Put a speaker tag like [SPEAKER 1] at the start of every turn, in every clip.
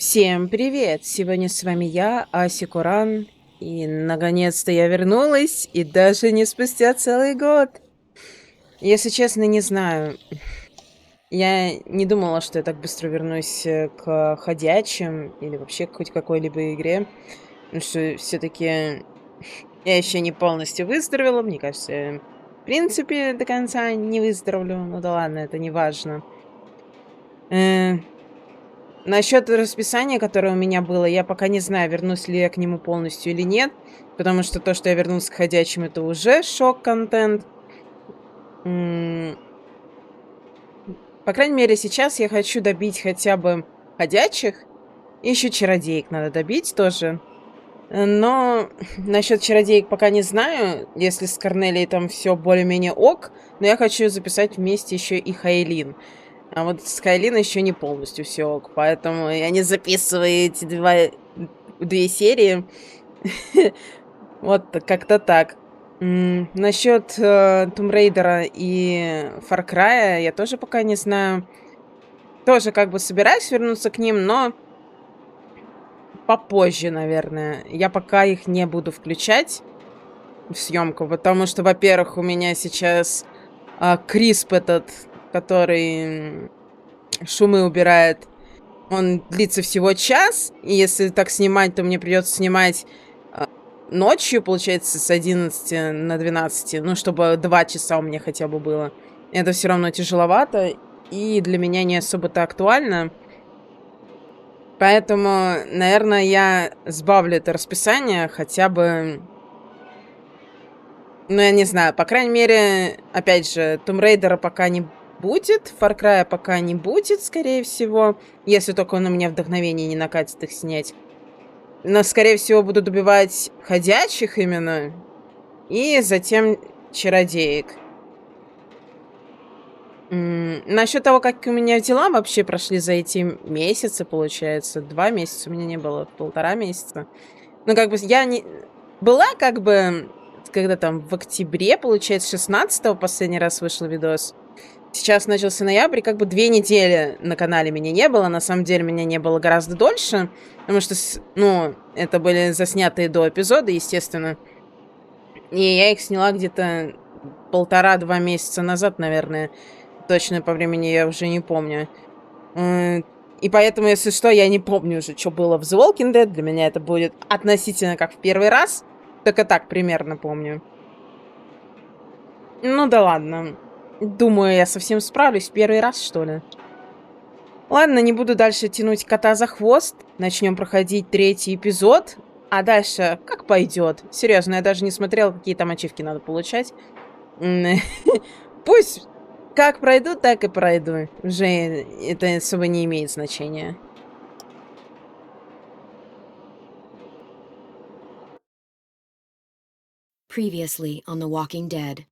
[SPEAKER 1] Всем привет! Сегодня с вами я, Аси Куран, и наконец-то я вернулась, и даже не спустя целый год. Если честно, не знаю. Я не думала, что я так быстро вернусь к ходячим или вообще к хоть какой-либо игре, потому что все-таки я еще не полностью выздоровела, мне кажется, я, в принципе, до конца не выздоровлю. Ну да ладно, это не важно. Насчет расписания, которое у меня было, я пока не знаю, вернусь ли я к нему полностью или нет, потому что то, что я вернулась к ходячим, это уже шок-контент. По крайней мере, сейчас я хочу добить хотя бы ходячих, и еще чародеек надо добить тоже. Но насчет чародеек пока не знаю, если с Корнелией там все более-менее ок, но я хочу записать вместе еще и Хайлин. А вот с Хайлин еще не полностью все ок, поэтому я не записываю эти две серии. Вот как-то так. Насчет Tomb Raider и Far Cry я тоже пока не знаю. Тоже как бы собираюсь вернуться к ним, но попозже, наверное. Я пока их не буду включать в съемку, потому что, во-первых, у меня сейчас Крисп этот, который шумы убирает, он длится всего час, и если так снимать, то мне придется снимать ночью, получается, с 11 на 12, ну, чтобы 2 часа у меня хотя бы было. Это все равно тяжеловато, и для меня не особо-то актуально. Поэтому, наверное, я сбавлю это расписание хотя бы... Ну, я не знаю, по крайней мере, опять же, Tomb Raider пока не будет, Far Cry пока не будет, скорее всего, если только он у меня вдохновение не накатит их снять. Но, скорее всего, буду добивать ходячих именно, и затем чародеек. Насчет того, как у меня дела вообще прошли за эти месяцы, получается, 2 месяца у меня не было, 1,5 месяца. Ну, как бы я не... Была как бы, когда там в октябре, получается, 16-го последний раз вышел видос. Сейчас начался ноябрь, как бы 2 недели на канале меня не было. На самом деле меня не было гораздо дольше, потому что, ну, это были заснятые до эпизода, естественно. И я их сняла где-то 1,5-2 месяца назад, наверное. Точно по времени я уже не помню. И поэтому, если что, я не помню уже, что было в The Walking Dead. Для меня это будет относительно как в первый раз. Только так примерно помню. Ну да ладно. Думаю, я совсем справлюсь в первый раз, что ли. Ладно, не буду дальше тянуть кота за хвост. Начнем проходить 3-й эпизод. А дальше как пойдет. Серьезно, я даже не смотрела, какие там ачивки надо получать. Пусть как пройду, так и пройду. Уже это особо не имеет значения.
[SPEAKER 2] Previously on The Walking Dead.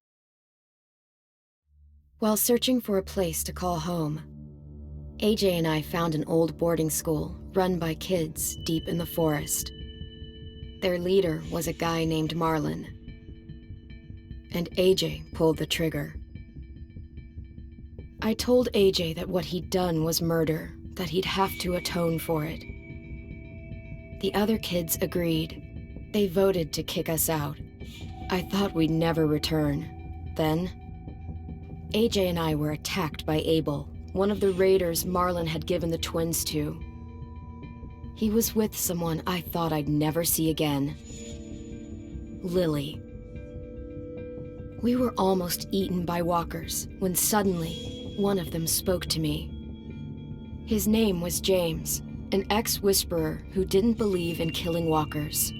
[SPEAKER 2] While searching for a place to call home, AJ and I found an old boarding school run by kids deep in the forest. Their leader was a guy named Marlon, and AJ pulled the trigger. I told AJ that what he'd done was murder, that he'd have to atone for it. The other kids agreed. They voted to kick us out. I thought we'd never return. Then, AJ and I were attacked by Abel, one of the raiders Marlon had given the twins to. He was with someone I thought I'd never see again. Lily. We were almost eaten by walkers when suddenly one of them spoke to me. His name was James, an ex-whisperer who didn't believe in killing walkers.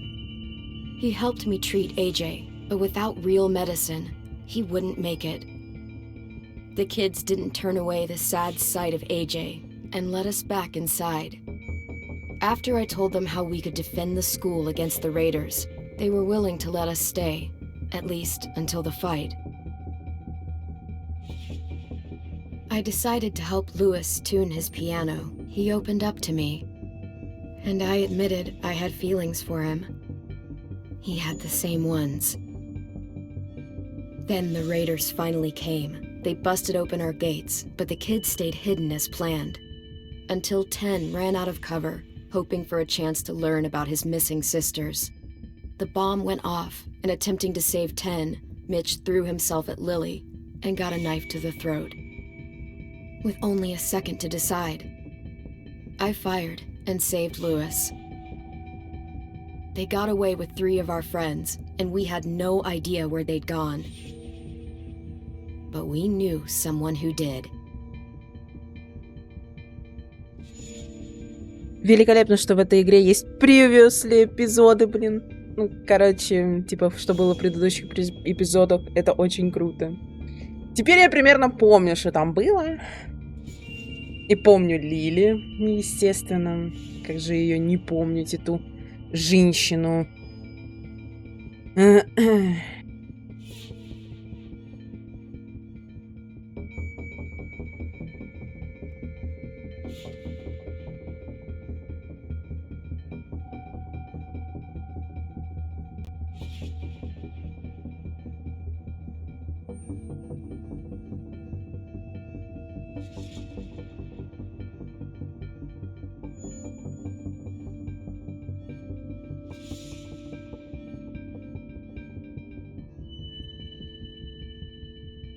[SPEAKER 2] He helped me treat AJ, but without real medicine, he wouldn't make it. The kids didn't turn away the sad sight of AJ and let us back inside. After I told them how we could defend the school against the raiders, they were willing to let us stay, at least until the fight. I decided to help Louis tune his piano. He opened up to me, and I admitted I had feelings for him. He had the same ones. Then the raiders finally came. They busted open our gates, but the kids stayed hidden as planned. Until 10 ran out of cover hoping for a chance to learn about his missing sisters. The bomb went off, and attempting to save 10, Mitch threw himself at Lily and got a knife to the throat. With only a second to decide, I fired and saved Lewis. They got away with 3 of our friends, and we had no idea where they'd gone. But we knew someone who did.
[SPEAKER 1] Великолепно, что в этой игре есть previously эпизоды, блин. Ну, короче, типа, что было в предыдущих эпизодах. Это очень круто. Теперь я примерно помню, что там было. И помню Лили, естественно. Как же ее не помнить, эту женщину.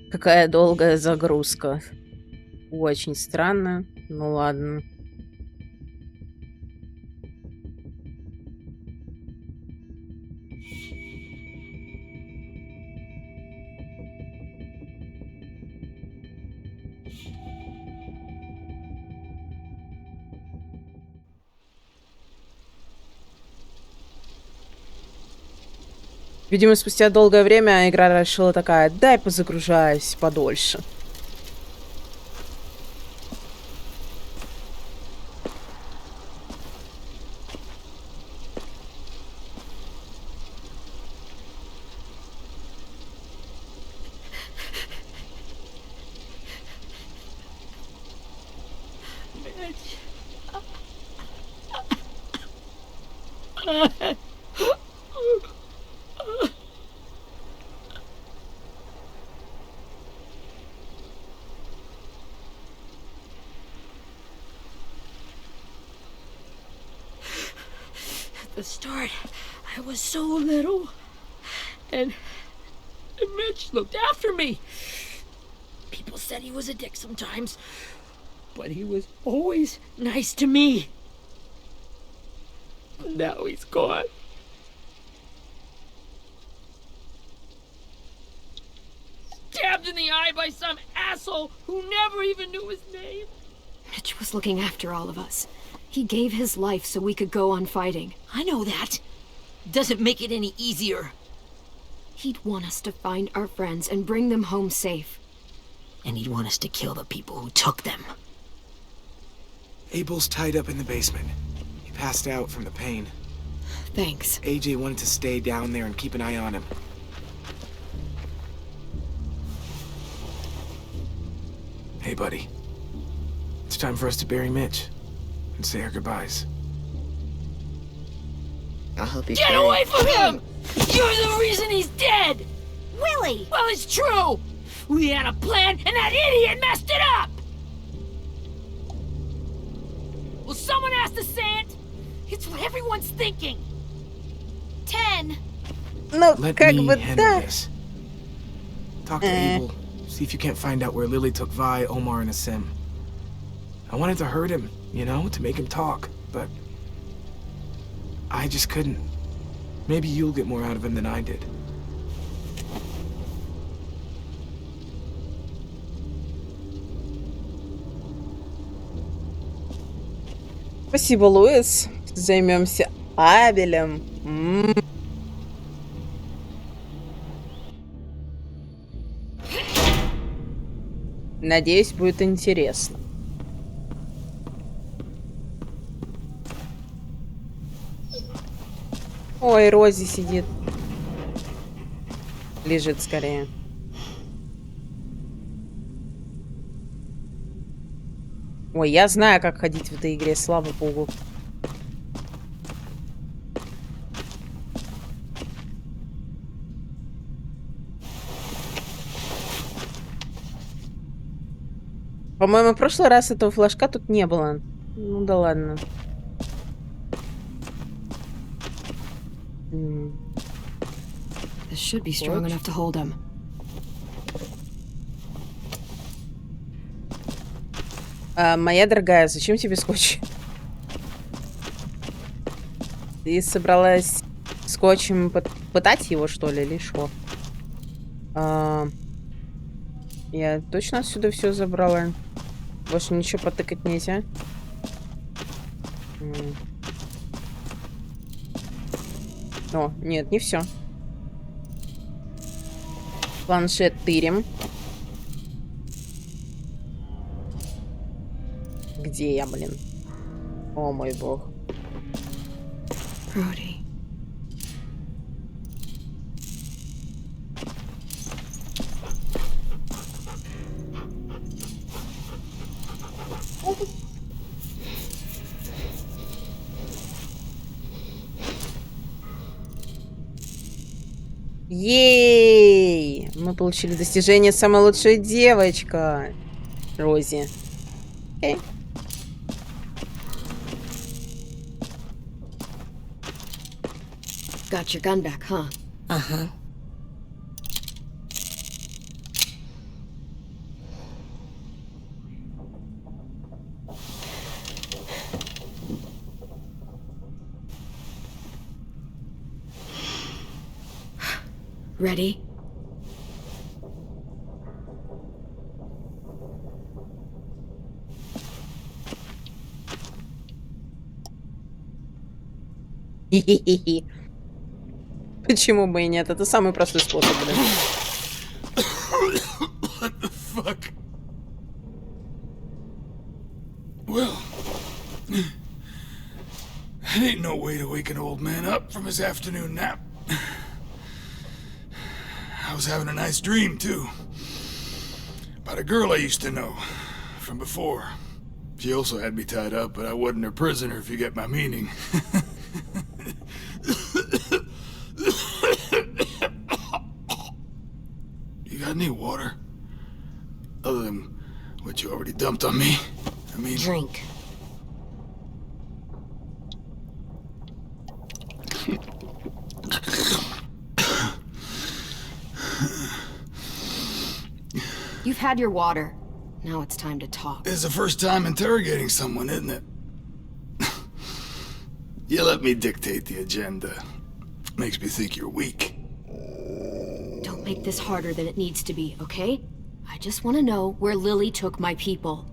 [SPEAKER 1] Какая долгая загрузка. Очень странно. Ну ладно. Видимо, спустя долгое время игра решила такая: дай позагружаюсь подольше.
[SPEAKER 3] At the start, I was so little, and Mitch looked after me. People said he was a dick sometimes, but he was always nice to me. Now he's gone. Stabbed in the eye by some asshole who never even knew his name.
[SPEAKER 2] Mitch was looking after all of us. He gave his life so we could go on fighting.
[SPEAKER 3] I know that. Doesn't make it any easier.
[SPEAKER 2] He'd want us to find our friends and bring them home safe.
[SPEAKER 3] And he'd want us to kill the people who took them.
[SPEAKER 4] Abel's tied up in the basement. He passed out from the pain.
[SPEAKER 2] Thanks.
[SPEAKER 4] AJ wanted to stay down there and keep an eye on him. Hey, buddy. It's time for us to bury Mitch and say our goodbyes.
[SPEAKER 5] I'll help you.
[SPEAKER 3] Get away from him! You're the reason he's dead!
[SPEAKER 5] Willie!
[SPEAKER 3] Well, it's true! We had a plan, and that idiot messed it up! Well, someone has to say it! It's what everyone's thinking! 10!
[SPEAKER 1] Ну,
[SPEAKER 4] Let
[SPEAKER 1] как
[SPEAKER 4] me
[SPEAKER 1] бы
[SPEAKER 4] handle
[SPEAKER 1] да.
[SPEAKER 4] this. Talk to Abel. See if you can't find out where Lily took Vi, Omar, and Asim. I wanted to hurt him, you know, to make him talk, but I just couldn't. Maybe you'll get more out of him than I did.
[SPEAKER 1] Спасибо, Луис. Займемся Абелем. Надеюсь, будет интересно. Ой, Рози сидит. Лежит скорее. Ой, я знаю, как ходить в этой игре, слава богу. По-моему, в прошлый раз этого флажка тут не было. Ну да ладно.
[SPEAKER 2] This should be strong enough to hold him.
[SPEAKER 1] Моя дорогая, зачем тебе скотч? Ты собралась скотчем пытать его, что ли, или что? Я точно отсюда все забрала? Больше ничего потыкать нельзя? О, нет, не все. Планшет тырим. Где я, блин? О, мой бог.
[SPEAKER 2] Brody.
[SPEAKER 1] Ей! Мы получили достижение «Самая лучшая девочка». Рози. Окей.
[SPEAKER 2] Got your gun back, huh?
[SPEAKER 5] Uh-huh.
[SPEAKER 2] Ready?
[SPEAKER 1] Хи-хи-хи-хи. Почему бы и нет? Это самый простой способ, блин.
[SPEAKER 6] What the fuck? Well, that ain't no way to wake an old man up from his afternoon nap. I was having a nice dream, too. About a girl I used to know from before. She also had me tied up, but I wasn't her prisoner, if you get my meaning. You got any water? Other than what you already dumped on me? I mean...
[SPEAKER 5] Drink.
[SPEAKER 2] You've had your water. Now it's time to talk.
[SPEAKER 6] It's the first time interrogating someone, isn't it? You let me dictate the agenda. Makes me think you're weak.
[SPEAKER 2] Don't make this harder than it needs to be, okay? I just want to know where Lily took my people.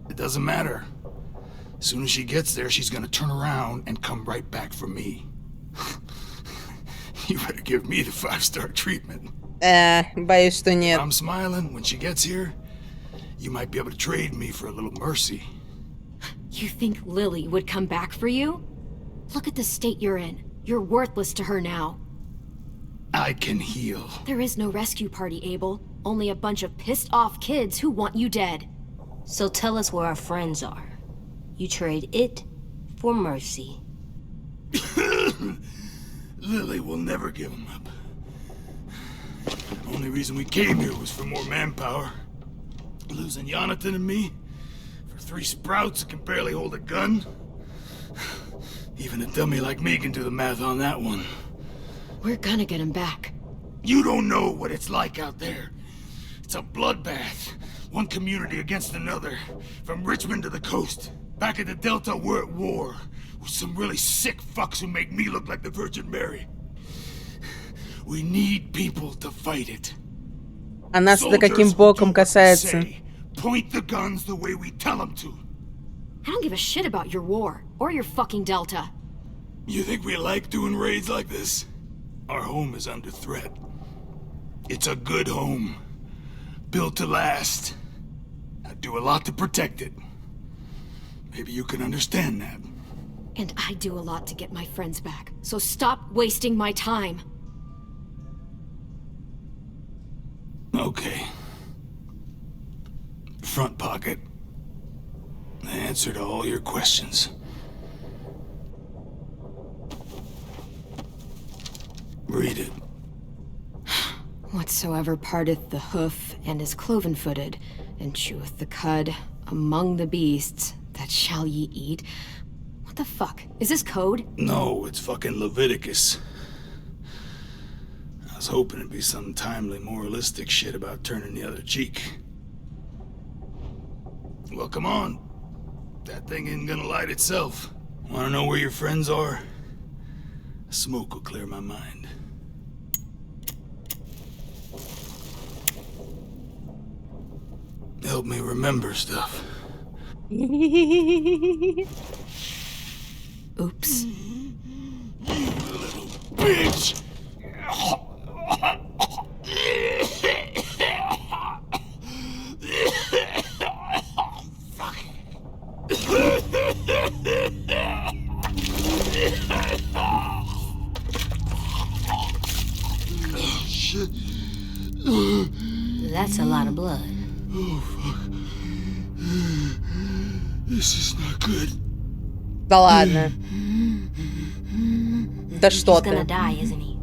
[SPEAKER 6] It doesn't matter. As soon as she gets there, she's gonna turn around and come right back for me. You better give me the 5-star treatment.
[SPEAKER 1] Боюсь, что
[SPEAKER 6] If
[SPEAKER 1] нет.
[SPEAKER 6] I'm smiling when she gets here, you might be able to trade me for a little mercy.
[SPEAKER 2] You think Lily would come back for you? Look at the state you're in. You're worthless to her now.
[SPEAKER 6] I can heal.
[SPEAKER 2] There is no rescue party, Abel. Only a bunch of pissed-off kids who want you dead.
[SPEAKER 5] So tell us where our friends are. You trade it for mercy.
[SPEAKER 6] Lily will never give him up. Only reason we came here was for more manpower. Losing Jonathan and me for 3 sprouts that can barely hold a gun. Even a dummy like me can do the math on that one.
[SPEAKER 2] We're gonna get him back.
[SPEAKER 6] You don't know what it's like out there. It's a bloodbath. One community against another. From Richmond to the coast. Back at the Delta, we're at war. With some really sick fucks who make me look like the Virgin Mary. We need people to fight it.
[SPEAKER 1] А нас-то каким боком касается?
[SPEAKER 6] Point the guns the way we tell them to.
[SPEAKER 2] I don't give a shit about your war, or your fucking Delta.
[SPEAKER 6] You think we like doing raids like this? Our home is under threat. It's a good home. Built to last. I do a lot to protect it. Maybe you can understand that.
[SPEAKER 2] And I do a lot to get my friends back, so stop wasting my time.
[SPEAKER 6] Okay. Front pocket. The answer to all your questions. Read it.
[SPEAKER 2] Whatsoever parteth the hoof and is cloven-footed, and cheweth the cud among the beasts, that shall ye eat. What the fuck? Is this code?
[SPEAKER 6] No, it's fucking Leviticus. was hoping it'd be some timely, moralistic shit about turning the other cheek. Well, come on. That thing ain't gonna light itself. Wanna know where your friends are? Smoke will clear my mind. Help me remember stuff.
[SPEAKER 2] Oops.
[SPEAKER 6] You little bitch! Fuck. Oh, shit.
[SPEAKER 5] That's a lot of blood.
[SPEAKER 6] Oh, fuck. This is not good.
[SPEAKER 1] Да ладно. Да что
[SPEAKER 5] He's gonna
[SPEAKER 1] ты.
[SPEAKER 5] die, isn't he?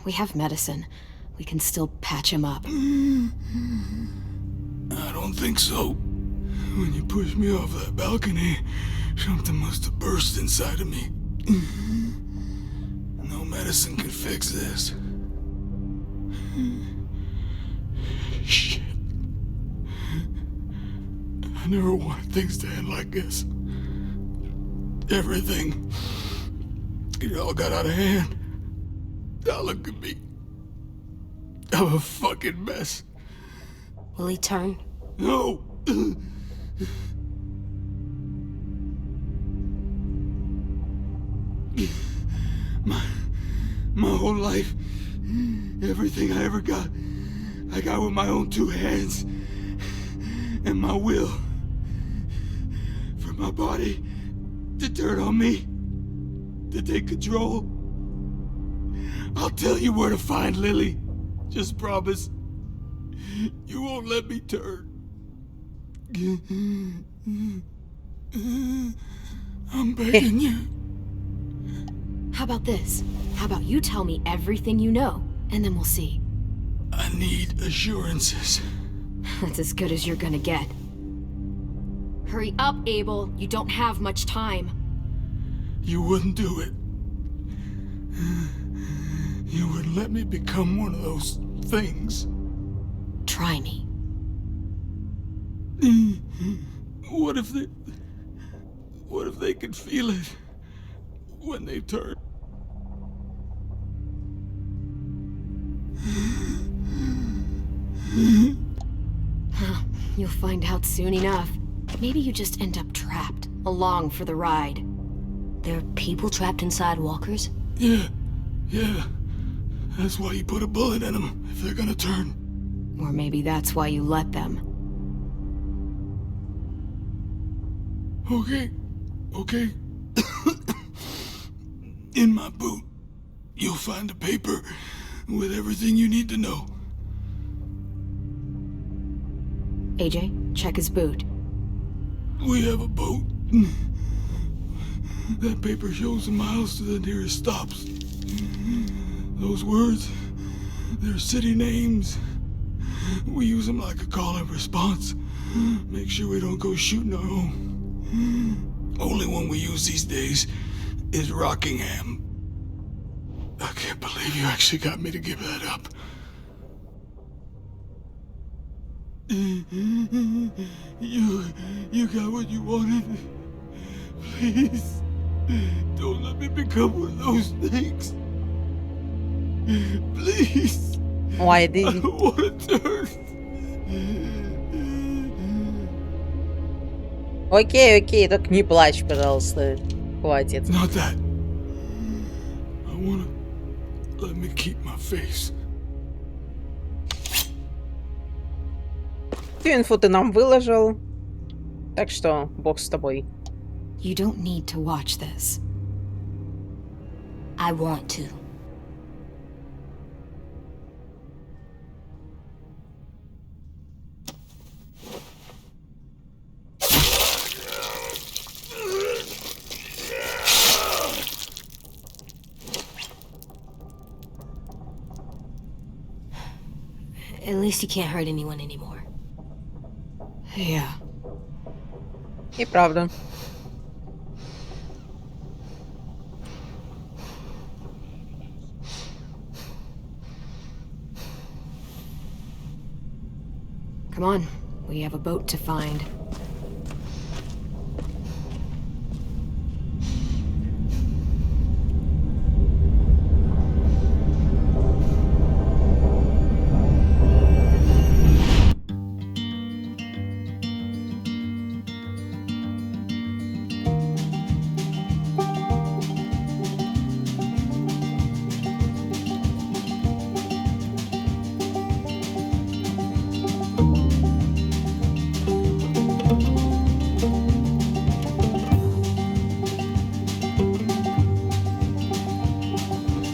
[SPEAKER 2] We have medicine. We can still patch him up.
[SPEAKER 6] I don't think so. When you pushed me off that balcony, something must have burst inside of me. No medicine could fix this. Shit. I never wanted things to end like this. Everything. It all got out of hand. Now look at me. I'm a fucking mess.
[SPEAKER 5] Will he turn?
[SPEAKER 6] No! My whole life, everything I ever got, I got with my own two hands and my will. For my body to turn on me, to take control. I'll tell you where to find Lily. Just promise. You won't let me turn. I'm begging you.
[SPEAKER 2] How about this? How about you tell me everything you know, and then we'll see.
[SPEAKER 6] I need assurances.
[SPEAKER 2] That's as good as you're gonna get. Hurry up, Abel. You don't have much time.
[SPEAKER 6] You wouldn't do it. You wouldn't let me become one of those things.
[SPEAKER 2] Try me.
[SPEAKER 6] What if they could feel it when they turn?
[SPEAKER 2] You'll find out soon enough. Maybe you just end up trapped, along for the ride.
[SPEAKER 5] There are people trapped inside walkers?
[SPEAKER 6] Yeah. That's why you put a bullet in them, if they're gonna turn.
[SPEAKER 2] Or maybe that's why you let them.
[SPEAKER 6] Okay. In my boot, you'll find a paper with everything you need to know.
[SPEAKER 2] AJ, check his boot.
[SPEAKER 6] We have a boat. That paper shows the miles to the nearest stops. Those words, they're city names. We use them like a call and response. Make sure we don't go shooting our own. Only one we use these days is Rockingham. I can't believe you actually got me to give that up. You got what you wanted. Please, don't let me become one of those things. Please.
[SPEAKER 1] Ой,
[SPEAKER 6] I
[SPEAKER 1] да
[SPEAKER 6] don't want to turn.
[SPEAKER 1] окей, только не плачь, пожалуйста. Хватит.
[SPEAKER 6] Not that. I wanna let me keep my face.
[SPEAKER 1] Всю инфу ты нам выложил. Так что, бог с тобой.
[SPEAKER 2] You don't need to watch this.
[SPEAKER 5] I want to. At least you can't hurt anyone anymore.
[SPEAKER 2] Yeah.
[SPEAKER 1] И правда.
[SPEAKER 2] Come on, we have a boat to find.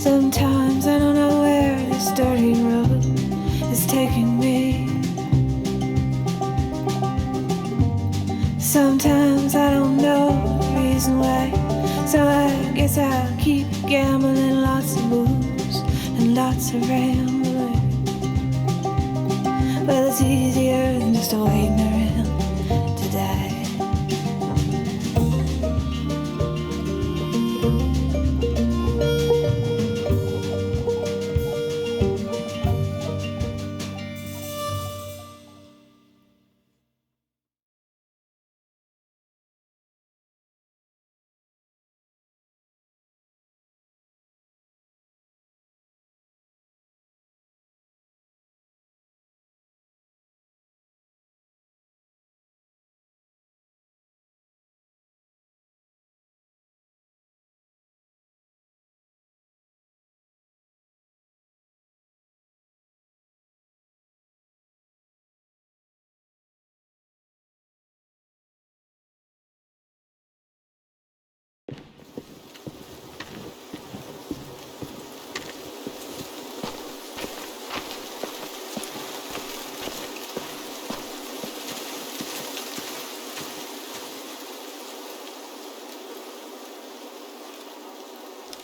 [SPEAKER 7] Sometimes I don't know where this dirty road is taking me. Sometimes I don't know the reason why. So I guess I'll keep gambling, lots of moves and lots of rambling. Well, it's easier than just waiting around to die.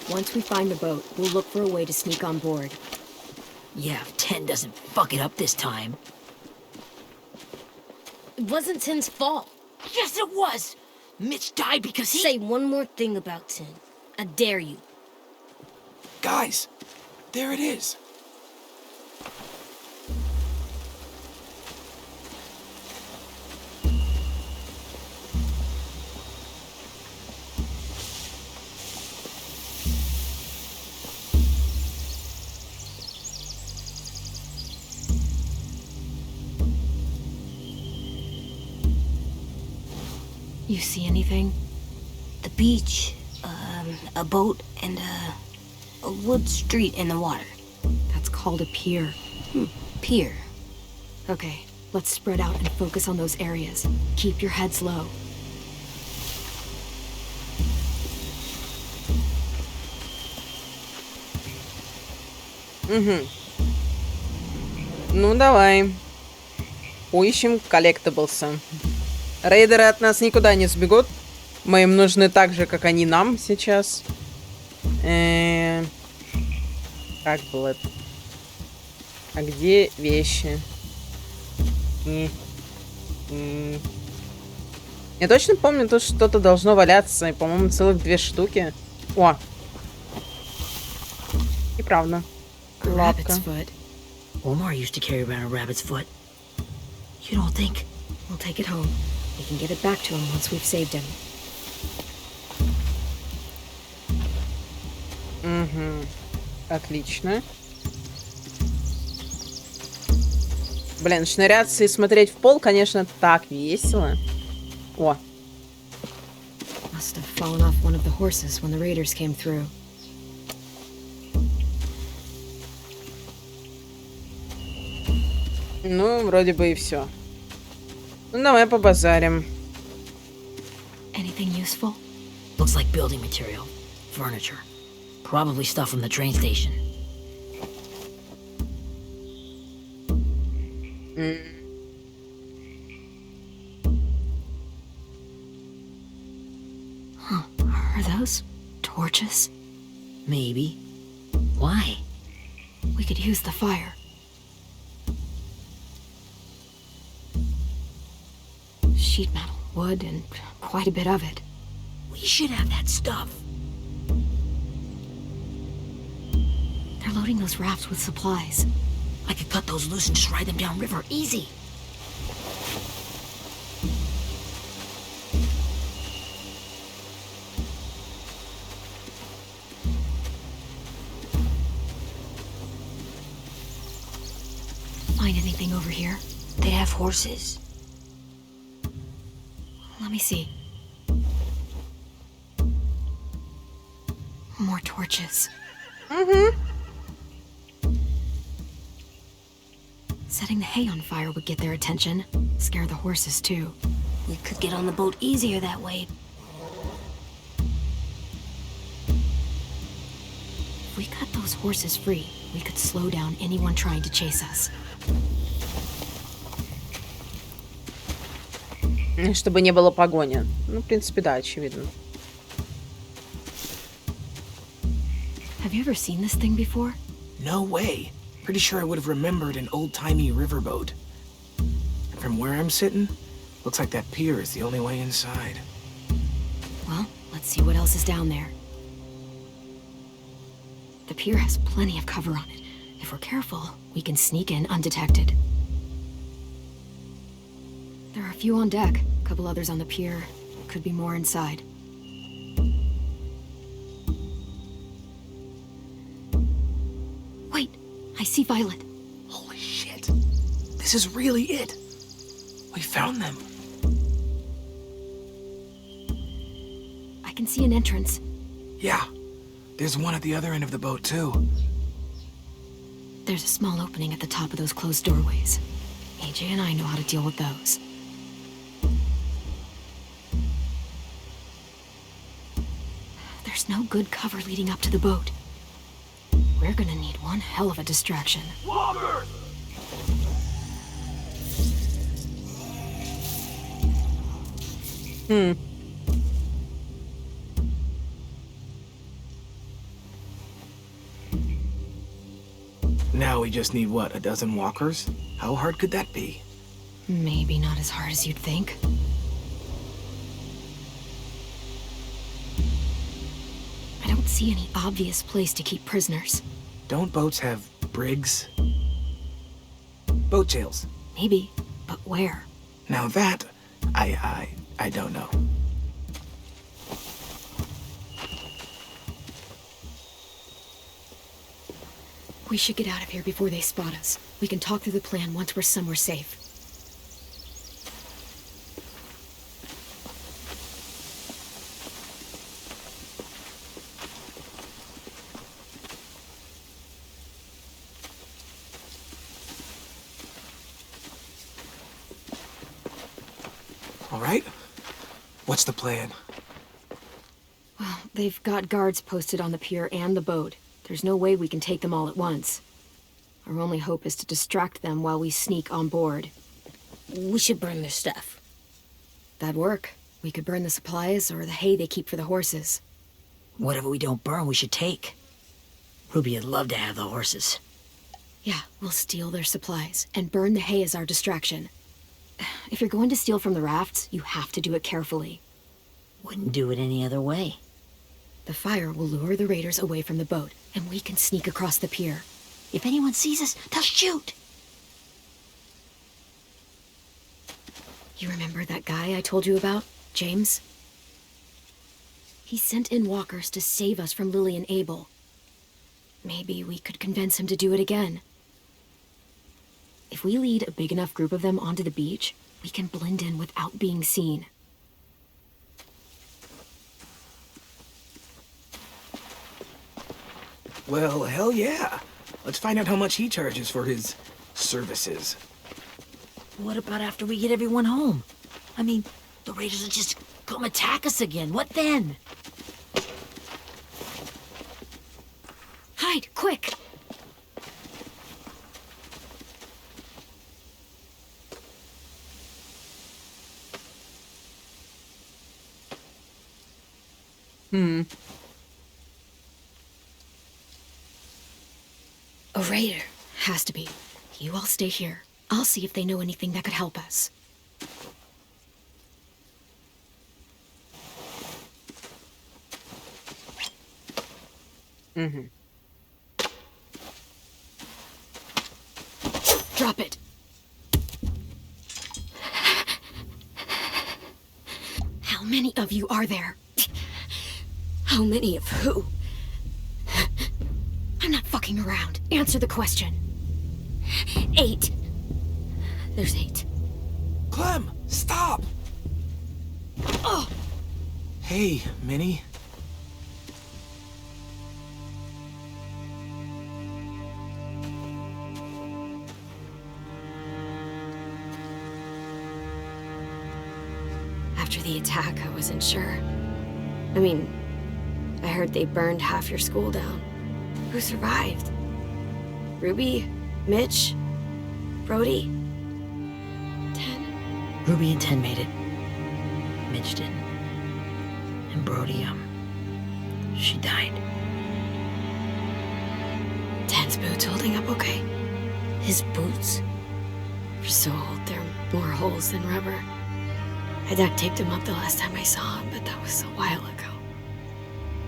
[SPEAKER 2] Once we find the boat, we'll look for a way to sneak on board.
[SPEAKER 3] Yeah, if 10 doesn't fuck it up this time.
[SPEAKER 5] It wasn't Tin's fault.
[SPEAKER 3] Yes, it was! Mitch died because he—
[SPEAKER 5] Say one more thing about Tin. I dare you.
[SPEAKER 4] Guys, there it is.
[SPEAKER 2] You see anything?
[SPEAKER 5] The beach, a boat, and a wood street in the water.
[SPEAKER 2] That's called a pier.
[SPEAKER 5] Pier.
[SPEAKER 2] Okay, let's spread out and focus on those areas. Keep your heads low.
[SPEAKER 1] Ну, давай. Поищем коллектаблса. Рейдеры от нас никуда не сбегут. Мы им нужны так же, как они нам сейчас. Как было это? А где вещи? Я точно помню, то что-то должно валяться. И, по-моему, целых 2 штуки. О! И правда. Лапка.
[SPEAKER 2] Rabbit's foot.
[SPEAKER 3] Omar used to carry around a rabbit's foot. You don't think?
[SPEAKER 2] We'll take it home. We can get it back to him once we've saved him.
[SPEAKER 1] Угу. Отлично. Блин, шныряться и смотреть в пол, конечно, так весело. О.
[SPEAKER 2] Must have fallen off one of the horses when the raiders came through.
[SPEAKER 1] Ну, вроде бы и все. Ну, давай побазарим.
[SPEAKER 2] Anything useful?
[SPEAKER 3] Looks like building material. Furniture. Probably stuff from the train station.
[SPEAKER 2] Huh. Are those torches?
[SPEAKER 3] Maybe. Why?
[SPEAKER 2] We could use the fire. Sheet metal. wood, and quite a bit of it.
[SPEAKER 3] We should have that stuff.
[SPEAKER 2] They're loading those rafts with supplies.
[SPEAKER 3] I could cut those loose and just ride them downriver, easy.
[SPEAKER 2] Find anything over here?
[SPEAKER 5] They have horses.
[SPEAKER 2] Let me see. More torches. Setting the hay on fire would get their attention. Scare the horses, too.
[SPEAKER 5] We could get on the boat easier that way.
[SPEAKER 2] If we cut those horses free, we could slow down anyone trying to chase us.
[SPEAKER 1] Чтобы не было погони. Ну, в принципе, да, очевидно.
[SPEAKER 2] Have you ever seen this thing before?
[SPEAKER 4] No way. Pretty sure I would have remembered an old-timey riverboat. And from where I'm sitting, looks like that pier is the only way inside.
[SPEAKER 2] Well, let's see what else is down there. The pier has plenty of cover on it. If we're careful, we can sneak in undetected. There are a few on deck, a couple others on the pier. Could be more inside. Wait, I see Violet.
[SPEAKER 4] Holy shit. This is really it. We found them.
[SPEAKER 2] I can see an entrance.
[SPEAKER 4] Yeah. There's one at the other end of the boat, too.
[SPEAKER 2] There's a small opening at the top of those closed doorways. AJ and I know how to deal with those. There's no good cover leading up to the boat. We're gonna need one hell of a distraction.
[SPEAKER 6] Walker!
[SPEAKER 4] Now we just need, what, a dozen walkers? How hard could that be?
[SPEAKER 2] Maybe not as hard as you'd think. I don't see any obvious place to keep prisoners.
[SPEAKER 4] Don't boats have brigs? Boat jails.
[SPEAKER 2] Maybe, but where?
[SPEAKER 4] Now that, I don't know.
[SPEAKER 2] We should get out of here before they spot us. We can talk through the plan once we're somewhere safe.
[SPEAKER 4] All right? What's the plan?
[SPEAKER 2] Well, they've got guards posted on the pier and the boat. There's no way we can take them all at once. Our only hope is to distract them while we sneak on board.
[SPEAKER 5] We should burn their stuff.
[SPEAKER 2] That'd work. We could burn the supplies or the hay they keep for the horses.
[SPEAKER 3] Whatever we don't burn, we should take. Ruby'd love to have the horses.
[SPEAKER 2] Yeah, we'll steal their supplies and burn the hay as our distraction. If you're going to steal from the rafts, you have to do it carefully.
[SPEAKER 3] Wouldn't do it any other way.
[SPEAKER 2] The fire will lure the raiders away from the boat, and we can sneak across the pier.
[SPEAKER 3] If anyone sees us, they'll shoot.
[SPEAKER 2] You remember that guy I told you about, James? He sent in walkers to save us from Lily and Abel. Maybe we could convince him to do it again. If we lead a big enough group of them onto the beach, we can blend in without being seen.
[SPEAKER 4] Well, hell yeah. Let's find out how much he charges for his services.
[SPEAKER 3] What about after we get everyone home? I mean, the raiders will just come attack us again. What then?
[SPEAKER 2] Hide, quick! A raider. Has to be. You all stay here. I'll see if they know anything that could help us.
[SPEAKER 1] Мгм.
[SPEAKER 2] Drop it. How many of you are there? How many of who? I'm not fucking around. Answer the question. 8. There's 8.
[SPEAKER 4] Clem, stop!
[SPEAKER 2] Oh!
[SPEAKER 4] Hey, Minnie.
[SPEAKER 2] After the attack, I wasn't sure. I mean, I heard they burned half your school down. Who survived? Ruby? Mitch? Brody? 10?
[SPEAKER 3] Ruby and 10 made it. Mitch didn't. And Brody, she died.
[SPEAKER 2] 10's boots holding up okay?
[SPEAKER 5] His boots?
[SPEAKER 2] They're so old, there are more holes than rubber. I duct taped him up the last time I saw him, but that was a while ago.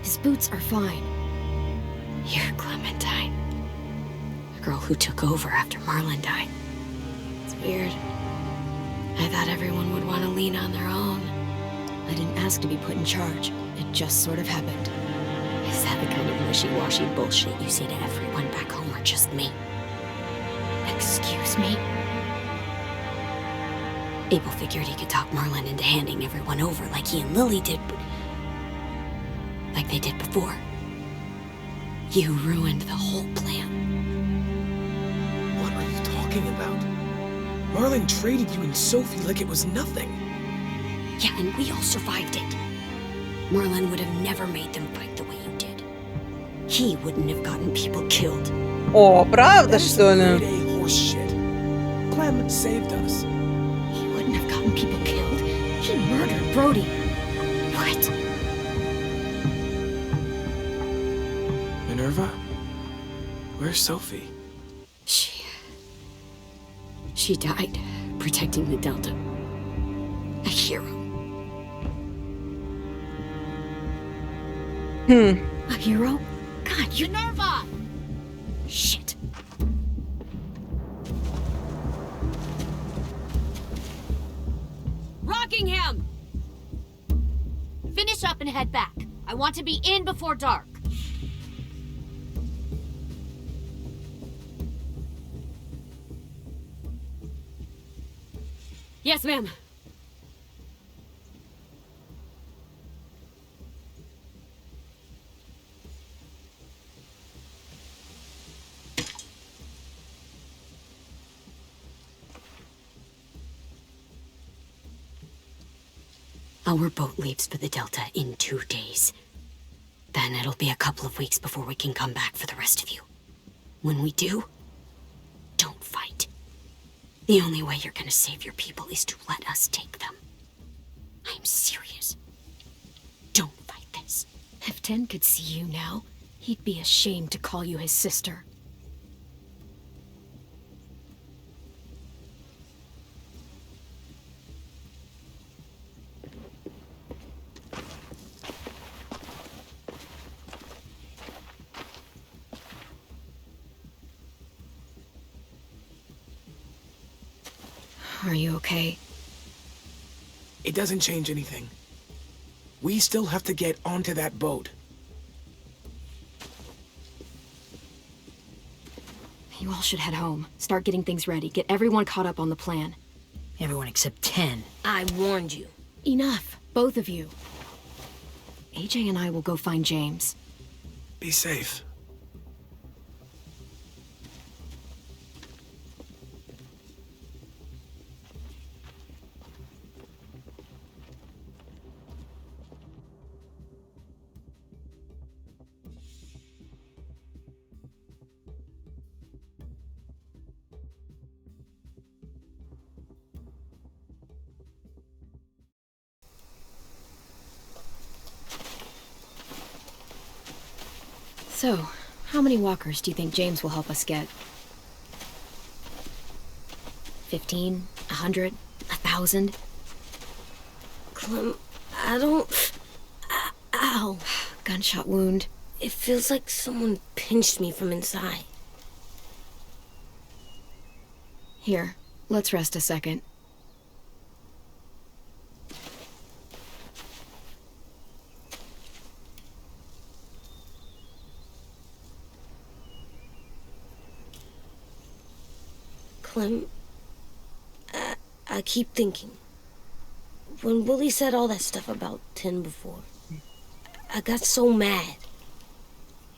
[SPEAKER 2] His boots are fine. You're Clementine. The girl who took over after Marlon died. It's weird. I thought everyone would want to lean on their own. I didn't ask to be put in charge. It just sort of happened.
[SPEAKER 5] Is that the kind of wishy-washy bullshit you say to everyone back home or just me?
[SPEAKER 2] Excuse me?
[SPEAKER 5] Abel figured he could talk Marlon into handing everyone over like he and Lily did, but... like they did before. You ruined the whole plan.
[SPEAKER 4] What are you talking about? Marlon traded you and Sophie like it was nothing.
[SPEAKER 5] Yeah, and we all survived it. Marlon would have never made them fight the way you did. He wouldn't have gotten people killed.
[SPEAKER 1] О, правда,
[SPEAKER 4] That is
[SPEAKER 1] что
[SPEAKER 4] some
[SPEAKER 1] ли?
[SPEAKER 4] grade A horse shit. Clem saved us.
[SPEAKER 2] He wouldn't have gotten people killed. He murdered Brody.
[SPEAKER 5] What?
[SPEAKER 4] Minerva? Where's Sophie?
[SPEAKER 2] She died protecting the Delta. A hero. A hero? God, you...
[SPEAKER 3] Minerva!
[SPEAKER 2] Shit.
[SPEAKER 3] Rockingham! Finish up and head back. I want to be in before dark.
[SPEAKER 2] Yes, ma'am.
[SPEAKER 5] Our boat leaves for the Delta in 2 days. Then it'll be a couple of weeks before we can come back for the rest of you. When we do, don't fight. The only way you're gonna save your people is to let us take them. I'm serious. Don't fight this.
[SPEAKER 2] If 10 could see you now, he'd be ashamed to call you his sister. Are you okay?
[SPEAKER 4] It doesn't change anything. We still have to get onto that boat.
[SPEAKER 2] You all should head home. Start getting things ready. Get everyone caught up on the plan.
[SPEAKER 3] Everyone except 10.
[SPEAKER 5] I warned you.
[SPEAKER 2] Enough, both of you. AJ and I will go find James.
[SPEAKER 4] Be safe.
[SPEAKER 2] So, how many walkers do you think James will help us get? 15? 100? 1,000?
[SPEAKER 5] Clem, I don't... Ow.
[SPEAKER 2] Gunshot wound.
[SPEAKER 3] It feels like someone pinched me from inside.
[SPEAKER 2] Here, let's rest a second.
[SPEAKER 3] Clem, I keep thinking. When Willie said all that stuff about Tin before, I got so mad.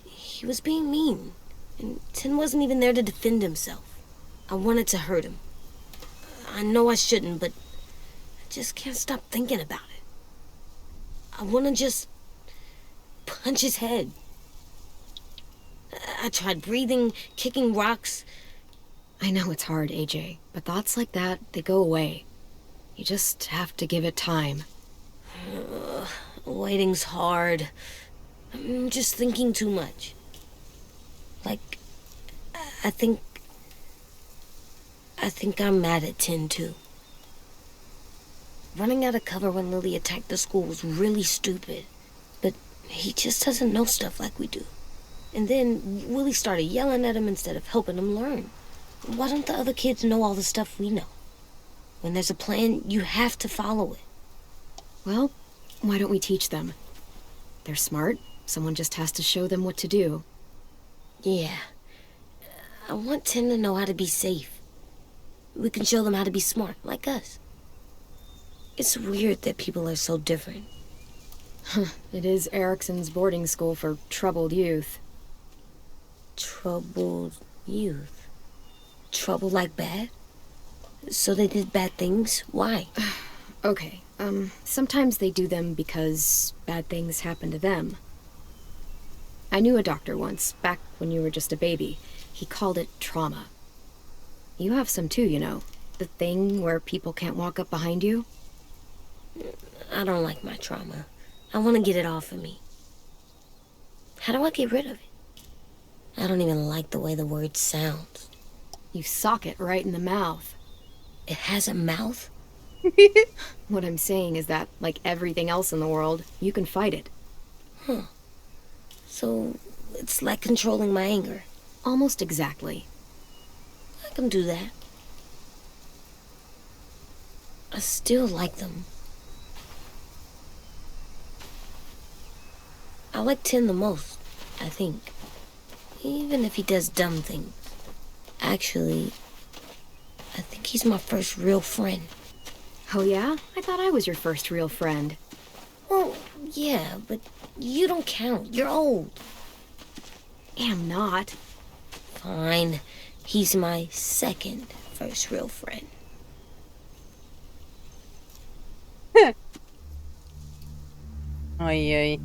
[SPEAKER 3] He was being mean, and Tin wasn't even there to defend himself. I wanted to hurt him. I know I shouldn't, but I just can't stop thinking about it. I want to just punch his head. I tried breathing, kicking rocks.
[SPEAKER 2] I know it's hard, AJ, but thoughts like that, they go away. You just have to give it time.
[SPEAKER 3] Waiting's hard. I'm just thinking too much. Like, I think I'm mad at Tin, too. Running out of cover when Lily attacked the school was really stupid. But he just doesn't know stuff like we do. And then Willie started yelling at him instead of helping him learn. Why don't the other kids know all the stuff we know? When there's a plan, you have to follow it.
[SPEAKER 2] Well, why don't we teach them? They're smart. Someone just has to show them what to do.
[SPEAKER 3] Yeah. I want Tin to know how to be safe. We can show them how to be smart, like us. It's weird that people are so different.
[SPEAKER 2] It is Erickson's boarding school for troubled youth.
[SPEAKER 3] Troubled youth? Trouble like bad? So they did bad things? Why?
[SPEAKER 2] Okay, sometimes they do them because bad things happen to them. I knew a doctor once, back when you were just a baby. He called it trauma. You have some too, you know. The thing where people can't walk up behind you.
[SPEAKER 3] I don't like my trauma. I want to get it off of me. How do I get rid of it? I don't even like the way the word sounds.
[SPEAKER 2] You sock it right in the mouth.
[SPEAKER 3] It has a mouth?
[SPEAKER 2] What I'm saying is that, like everything else in the world, you can fight it.
[SPEAKER 3] Huh. So, it's like controlling my anger.
[SPEAKER 2] Almost exactly.
[SPEAKER 3] I can do that. I still like them. I like Tin the most, I think. Even if he does dumb things. Actually, I think he's my first real friend.
[SPEAKER 2] Oh yeah? I thought I was your first real friend.
[SPEAKER 3] Well, yeah, but you don't count. You're old.
[SPEAKER 2] Am not.
[SPEAKER 3] Fine. He's my second first real friend.
[SPEAKER 1] Ой-ой.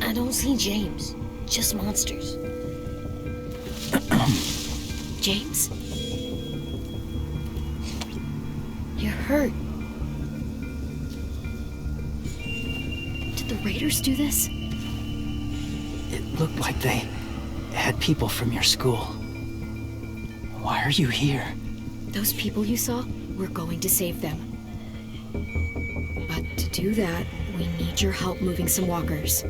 [SPEAKER 3] I don't see James. Just monsters.
[SPEAKER 2] James?
[SPEAKER 3] You're hurt.
[SPEAKER 2] Did the raiders do this?
[SPEAKER 8] It looked like they had people from your school. Why are you here?
[SPEAKER 2] Those people you saw, we're going to save them. But to do that, we need your help moving some walkers.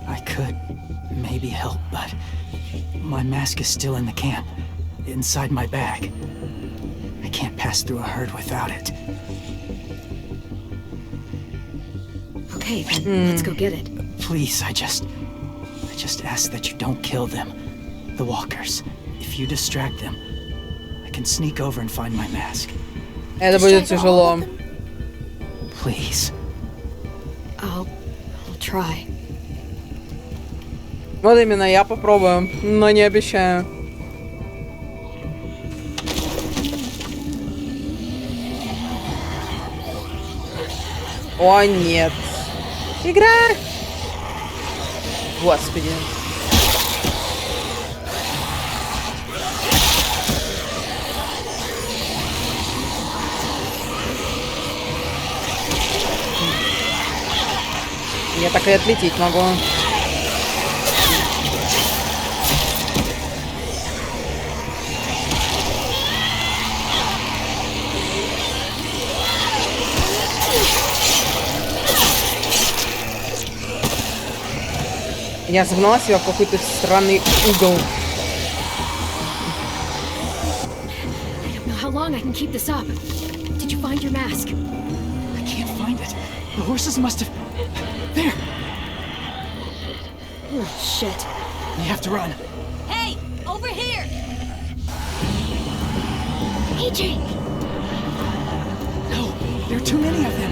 [SPEAKER 8] I could maybe help, but my mask is still in the camp, inside my bag. I can't pass through a herd without it.
[SPEAKER 2] Okay, then let's go get it.
[SPEAKER 8] Please, I just ask that you don't kill them. The walkers. If you distract them, I can sneak over and find my mask.
[SPEAKER 1] Это будет тяжело.
[SPEAKER 8] Please.
[SPEAKER 2] I'll try.
[SPEAKER 1] Вот именно, я попробую, но не обещаю. О, нет. Игра! Господи. Я так и отлететь могу. Я загнала себя в какой-то странный угол.
[SPEAKER 2] I don't know how long I can keep this up. Did you find your mask?
[SPEAKER 8] I can't find it. The horses must have... There!
[SPEAKER 2] Oh, shit.
[SPEAKER 8] We have to run.
[SPEAKER 5] Hey, over here!
[SPEAKER 2] AJ!
[SPEAKER 8] No, there are too many of them.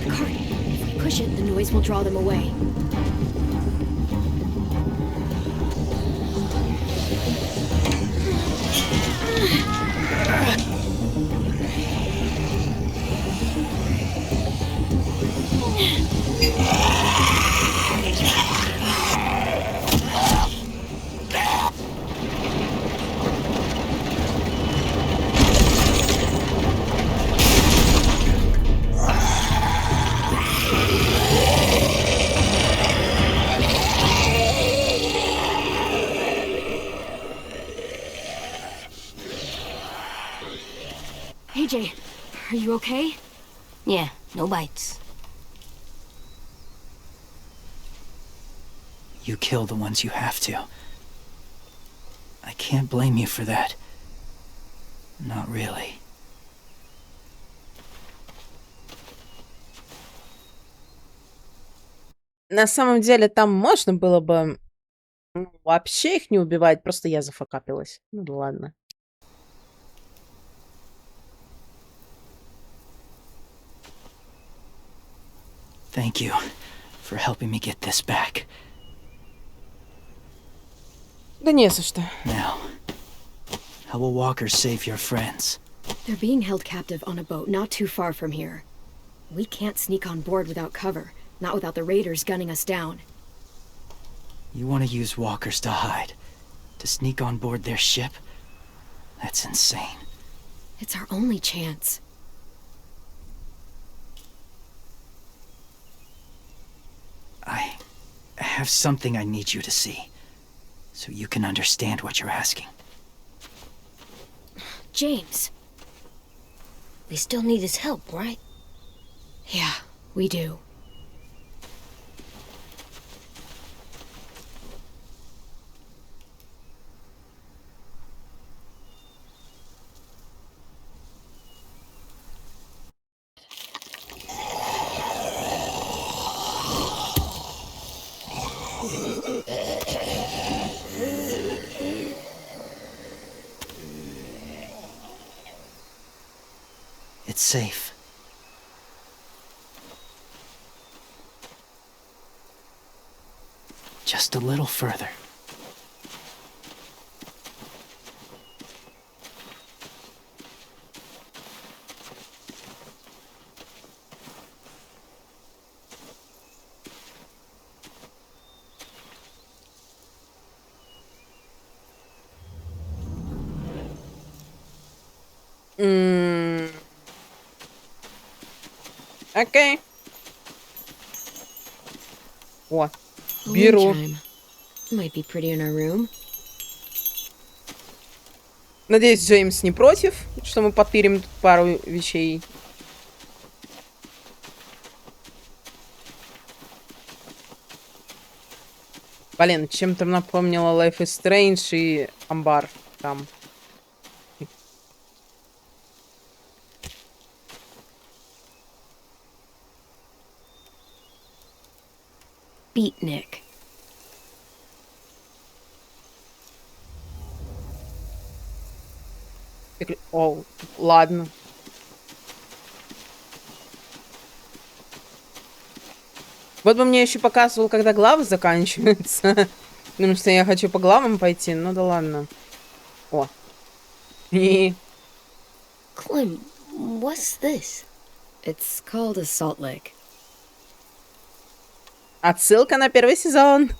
[SPEAKER 2] The cart. If we push it, the noise will draw them away. AJ, are you okay?
[SPEAKER 5] Yeah, no bites.
[SPEAKER 8] You kill the ones you have to. I can't blame you for that. Not really.
[SPEAKER 1] На самом деле там можно было бы вообще их не убивать, просто я зафакапилась. Ну да ладно.
[SPEAKER 8] Thank you for helping me get this back.
[SPEAKER 1] Да не за что.
[SPEAKER 8] Now, how will walkers save your friends?
[SPEAKER 2] They're being held captive on a boat not too far from here. We can't sneak on board without cover, not without the raiders gunning us down.
[SPEAKER 8] You want to use walkers to hide? To sneak on board their ship? That's insane.
[SPEAKER 2] It's our only chance.
[SPEAKER 8] I have something I need you to see, so you can understand what you're asking.
[SPEAKER 2] James.
[SPEAKER 5] We still need his help, right?
[SPEAKER 2] Yeah, we do.
[SPEAKER 8] It's safe. Just a little further.
[SPEAKER 1] Окей. О, беру.
[SPEAKER 2] Wind chime. Might be pretty in our room.
[SPEAKER 1] Надеюсь, Джеймс не против, что мы потырим тут пару вещей. Блин, чем-то напомнила Life is Strange и амбар там.
[SPEAKER 2] Beatnik.
[SPEAKER 1] О, ладно. Вот бы мне еще показывал, когда главы заканчиваются. Потому что я хочу по главам пойти. Ну да ладно. О. И...
[SPEAKER 5] Clem, what's this?
[SPEAKER 2] It's called a salt lick.
[SPEAKER 1] Отсылка на первый сезон.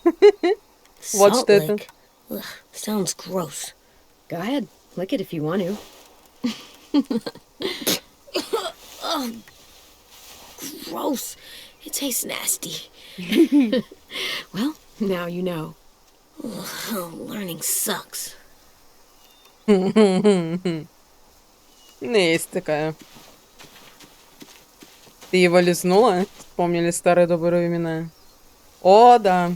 [SPEAKER 1] Вот
[SPEAKER 3] Salt
[SPEAKER 1] что это.
[SPEAKER 3] lick. Ugh, sounds gross.
[SPEAKER 2] Go ahead, lick it if you want to.
[SPEAKER 3] Gross. It tastes nasty.
[SPEAKER 2] Well, now you know.
[SPEAKER 3] Ugh, learning sucks.
[SPEAKER 1] Есть такая. Ты его лизнула? Вспомнили старые добрые времена. О, да.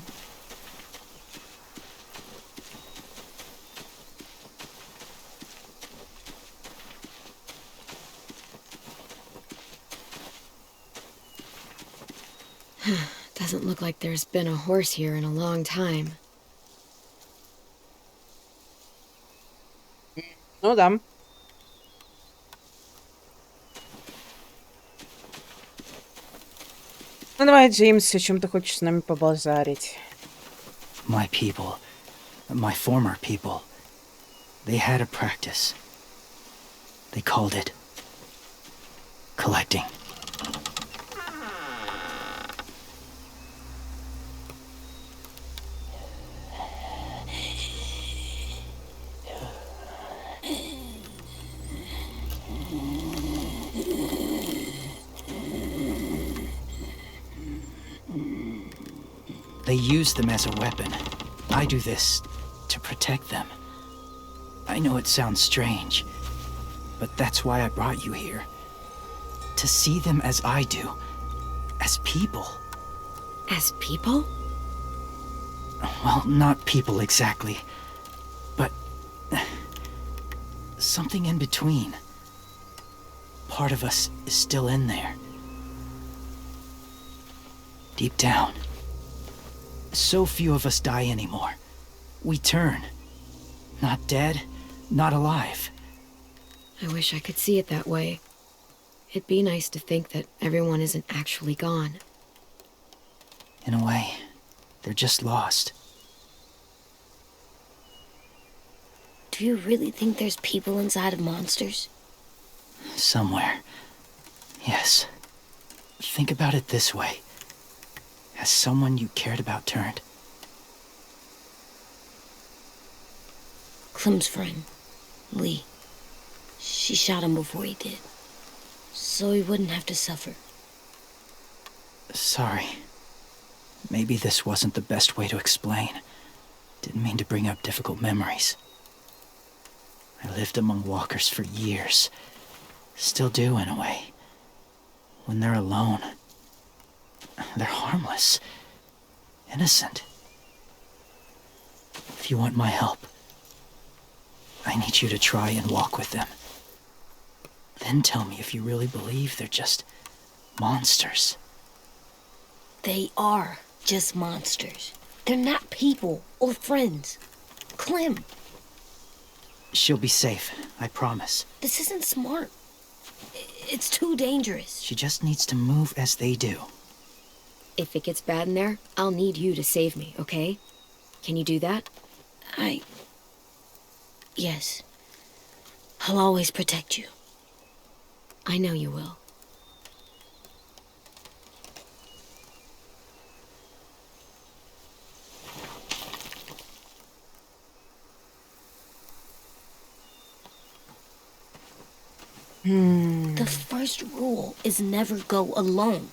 [SPEAKER 2] Doesn't look like there's been a horse here in a long time.
[SPEAKER 1] Ну да. Ну давай, Джеймс, о чем ты хочешь с нами побазарить?
[SPEAKER 8] My people, my former people, they had a practice. They called it collecting. They use them as a weapon. I do this to protect them. I know it sounds strange, but that's why I brought you here. To see them as I do, as people.
[SPEAKER 2] As people?
[SPEAKER 8] Well, not people exactly, but something in between. Part of us is still in there. Deep down. So few of us die anymore. We turn. Not dead, not alive.
[SPEAKER 2] I wish I could see it that way. It'd be nice to think that everyone isn't actually gone.
[SPEAKER 8] In a way, they're just lost.
[SPEAKER 3] Do you really think there's people inside of monsters?
[SPEAKER 8] Somewhere. Yes. Think about it this way. Has someone you cared about turned?
[SPEAKER 3] Clem's friend, Lee. She shot him before he did. So he wouldn't have to suffer.
[SPEAKER 8] Sorry. Maybe this wasn't the best way to explain. Didn't mean to bring up difficult memories. I lived among walkers for years. Still do, in a way. When they're alone, they're harmless. Innocent. If you want my help, I need you to try and walk with them. Then tell me if you really believe they're just monsters.
[SPEAKER 3] They are just monsters. They're not people or friends. Clem,
[SPEAKER 8] She'll be safe, I promise.
[SPEAKER 3] this isn't smart. It's too dangerous.
[SPEAKER 8] She just needs to move as they do.
[SPEAKER 2] If it gets bad in there, I'll need you to save me, okay? Can you do that?
[SPEAKER 3] Yes. I'll always protect you.
[SPEAKER 2] I know you will.
[SPEAKER 3] The first rule is never go alone.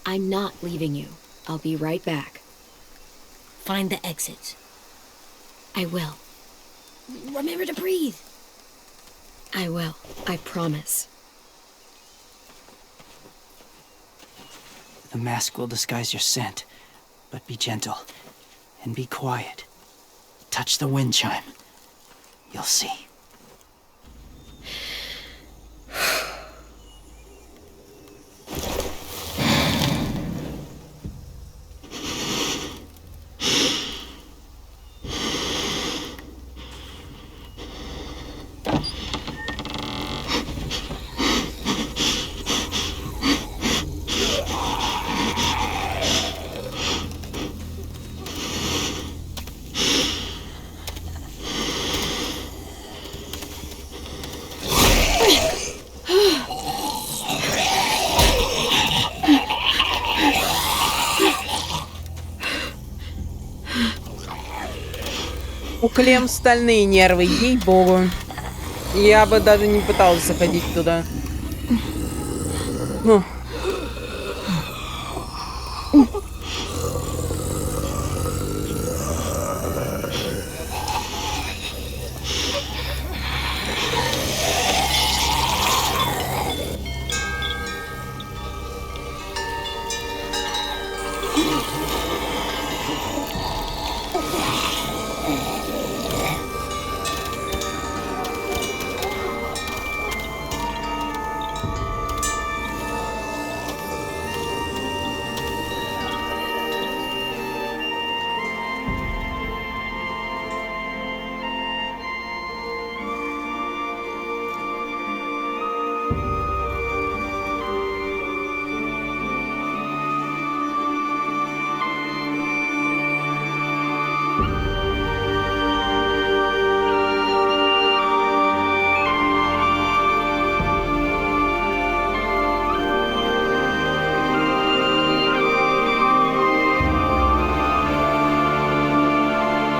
[SPEAKER 2] I'm not leaving you. I'll be right back.
[SPEAKER 3] Find the exits.
[SPEAKER 2] I will.
[SPEAKER 3] Remember to breathe.
[SPEAKER 2] I will. I promise.
[SPEAKER 8] The mask will disguise your scent, but be gentle and be quiet. Touch the wind chime. You'll see.
[SPEAKER 1] У Клем стальные нервы, ей-богу. Я бы даже не пыталась заходить туда. Ну.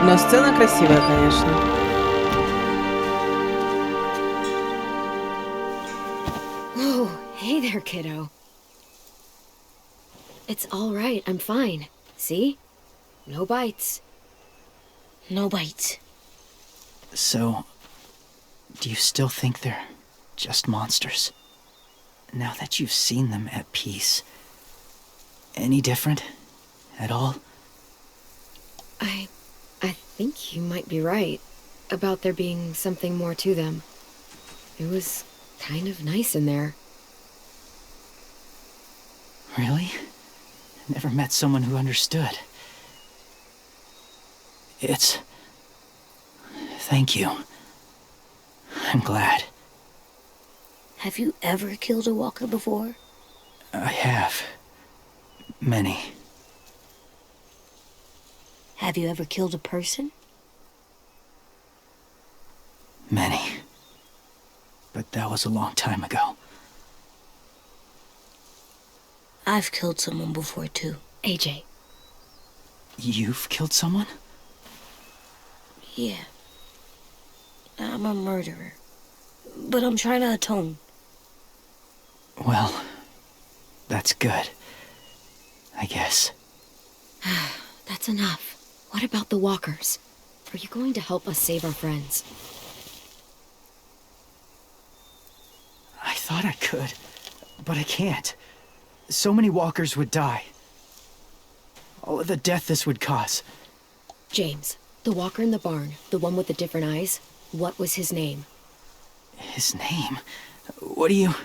[SPEAKER 1] Но сцена красивая, конечно.
[SPEAKER 2] Oh, hey there, kiddo. It's all right. I'm fine. See? No bites.
[SPEAKER 5] No bites.
[SPEAKER 8] So, do you still think they're just monsters? Now that you've seen them at peace, any different at all?
[SPEAKER 2] I think you might be right about there being something more to them. It was kind of nice in there.
[SPEAKER 8] Really? Never met someone who understood. Thank you. I'm glad.
[SPEAKER 5] Have you ever killed a walker before?
[SPEAKER 8] I have. Many.
[SPEAKER 5] Have you ever killed a person?
[SPEAKER 8] Many. But that was a long time ago.
[SPEAKER 5] I've killed someone before, too.
[SPEAKER 2] AJ.
[SPEAKER 8] You've killed someone?
[SPEAKER 5] Yeah. I'm a murderer. But I'm trying to atone.
[SPEAKER 8] Well, that's good. I guess.
[SPEAKER 2] That's enough. What about the walkers? Are you going to help us save our friends?
[SPEAKER 8] I thought I could, but I can't. So many walkers would die. All of the death this would cause.
[SPEAKER 2] James, the walker in the barn, the one with the different eyes, what was his name?
[SPEAKER 8] His name? What do you...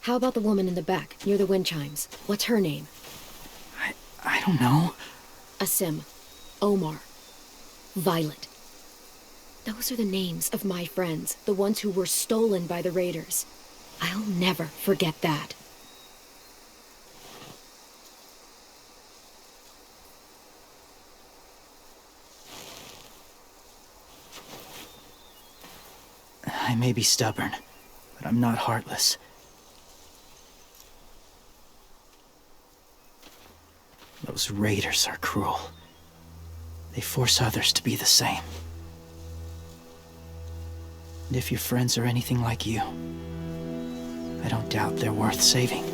[SPEAKER 2] How about the woman in the back, near the wind chimes? What's her name?
[SPEAKER 8] I don't know.
[SPEAKER 2] Asim, Omar, Violet. Those are the names of my friends, the ones who were stolen by the raiders. I'll never forget that.
[SPEAKER 8] I may be stubborn, but I'm not heartless. Those raiders are cruel. They force others to be the same. And if your friends are anything like you, I don't doubt they're worth saving.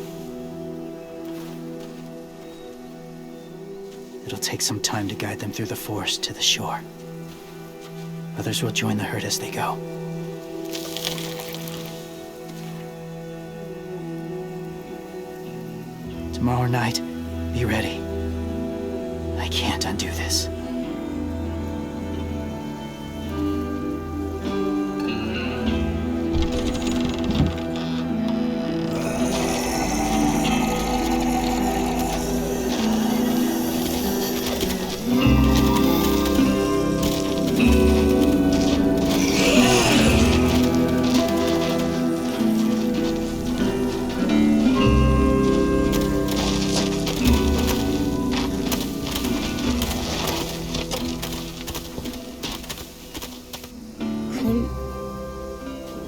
[SPEAKER 8] It'll take some time to guide them through the forest to the shore. Others will join the herd as they go. Tomorrow night, be ready. I can't undo this.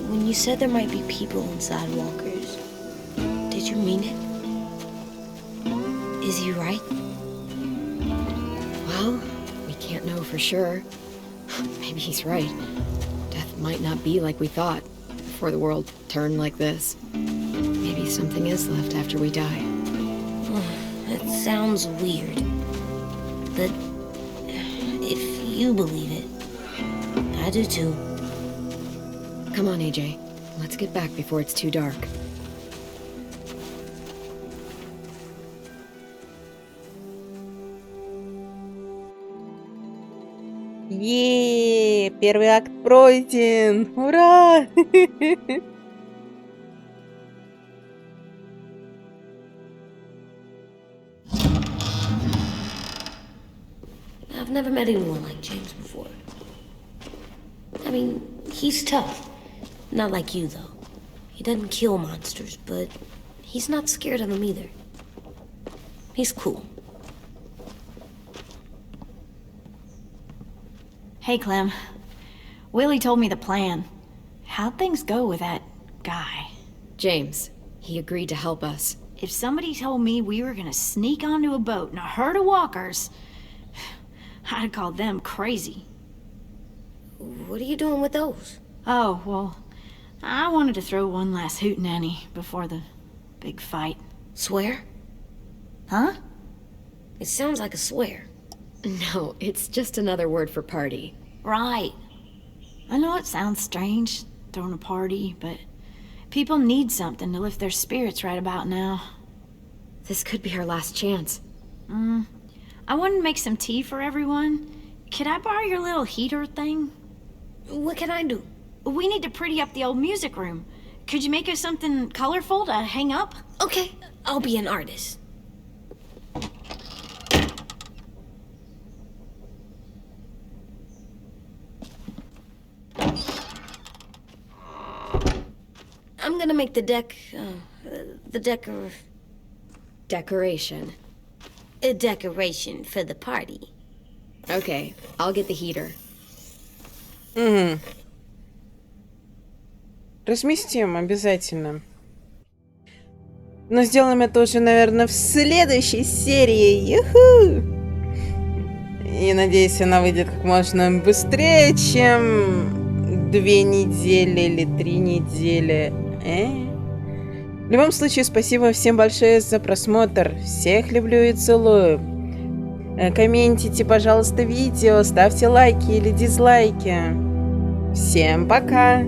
[SPEAKER 5] When you said there might be people inside walkers, did you mean it? Is he right?
[SPEAKER 2] Well, we can't know for sure. Maybe he's right. Death might not be like we thought before the world turned like this. Maybe something is left after we die.
[SPEAKER 9] It sounds weird. But if you believe it, I do too.
[SPEAKER 2] Come on, AJ. Let's get back before it's too dark.
[SPEAKER 1] Первый акт пройден! Ура!
[SPEAKER 9] I've never met anyone like James before. I mean, he's tough. Not like you, though. He doesn't kill monsters, but he's not scared of them either. He's cool.
[SPEAKER 10] Hey, Clem. Willie told me the plan. How'd things go with that guy?
[SPEAKER 2] James, he agreed to help us.
[SPEAKER 10] If somebody told me we were gonna sneak onto a boat in a herd of walkers, I'd call them crazy.
[SPEAKER 9] What are you doing with those?
[SPEAKER 10] Oh, well, I wanted to throw one last hootenanny before the big fight.
[SPEAKER 9] Swear?
[SPEAKER 10] Huh?
[SPEAKER 9] It sounds like a swear.
[SPEAKER 2] No, it's just another word for party.
[SPEAKER 10] Right. I know it sounds strange, throwing a party, but people need something to lift their spirits right about now.
[SPEAKER 2] This could be our last chance.
[SPEAKER 10] I wanted to make some tea for everyone. Could I borrow your little heater thing?
[SPEAKER 9] What can I do?
[SPEAKER 10] We need to pretty up the old music room. Could you make us something colorful to hang up?
[SPEAKER 9] Okay, I'll be an artist. I'm gonna make the
[SPEAKER 2] Decoration.
[SPEAKER 9] a decoration for the party.
[SPEAKER 2] Okay, I'll get the heater.
[SPEAKER 1] Разместим обязательно. Но сделаем это уже, наверное, в следующей серии. Юху! И надеюсь, она выйдет как можно быстрее, чем 2 недели или 3 недели. В любом случае, спасибо всем большое за просмотр. Всех люблю и целую. Комментите, пожалуйста, видео, ставьте лайки или дизлайки. Всем пока!